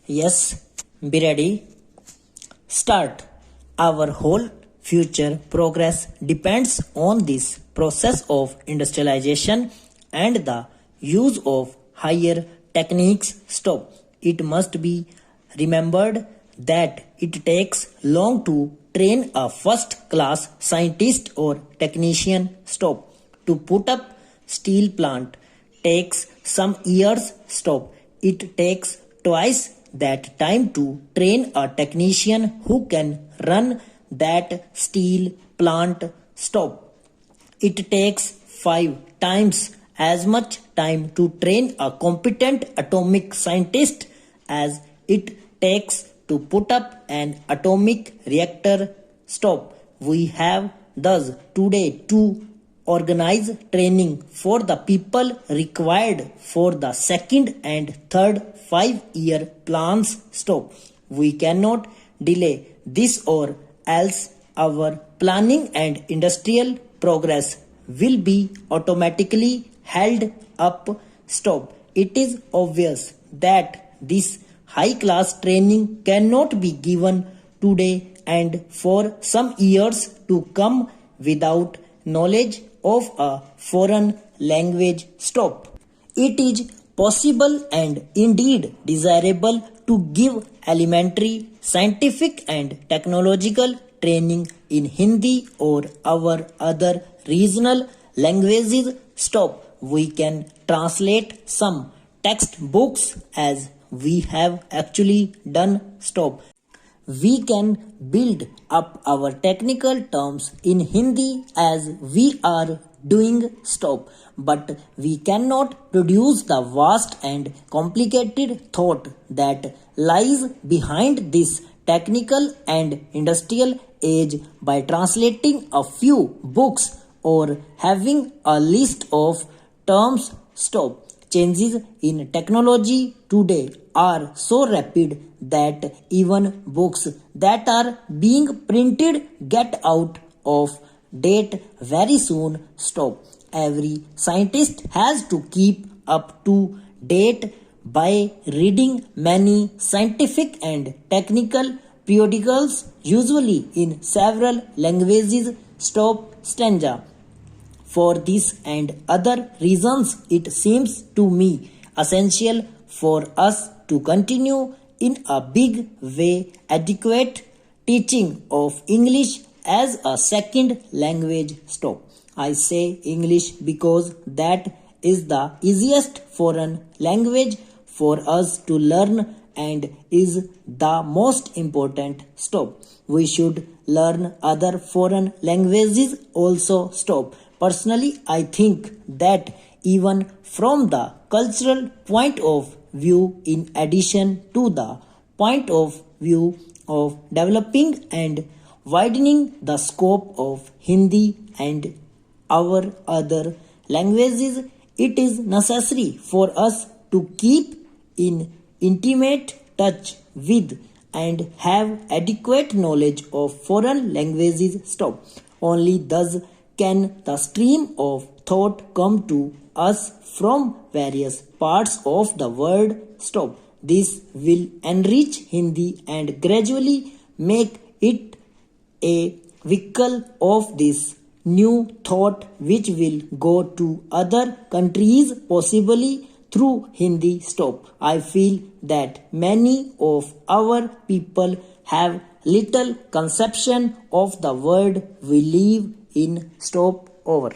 Yes, be ready. Start. Our whole future progress depends on this process of industrialization and the use of higher techniques. Stop. It must be remembered that it takes long to train a first class scientist or technician. Stop. To put up steel plant takes some years. Stop. It takes twice that time to train a technician who can run that steel plant. Stop. It takes 5 times as much time to train a competent atomic scientist as it takes to put up an atomic reactor. Stop. We have thus today to organize training for the people required for the second and third 5 year plans. Stop. We cannot delay this or else our planning and industrial progress will be automatically held up. Stop. It is obvious that this high class training cannot be given today and for some years to come without knowledge of a foreign language. Stop. It is possible and indeed desirable to give elementary scientific and technological training in Hindi or our other regional languages. Stop. We can translate some textbooks as we have actually done. Stop. We can build up our technical terms in Hindi as we are doing. Stop. But we cannot produce the vast and complicated thought that lies behind this technical and industrial age by translating a few books or having a list of terms. Stop. Changes in technology today are so rapid that even books that are being printed get out of date very soon. Stop. Every scientist has to keep up to date by reading many scientific and technical periodicals, usually in several languages. Stop. Stanza. For this and other reasons, it seems to me essential for us to continue in a big way adequate teaching of English as a second language. Stop. I say English because that is the easiest foreign language for us to learn and is the most important. Stop. We should learn other foreign languages also. Stop. Personally, I think that even from the cultural point of view, in addition to the point of view of developing and widening the scope of Hindi and our other languages, it is necessary for us to keep in intimate touch with and have adequate knowledge of foreign languages. Stop. Only thus can the stream of thought come to us from various parts of the world. Stop. This will enrich Hindi and gradually make it a vehicle of this new thought which will go to other countries possibly through Hindi. Stop. I feel that many of our people have little conception of the world we live in. Stop. Over.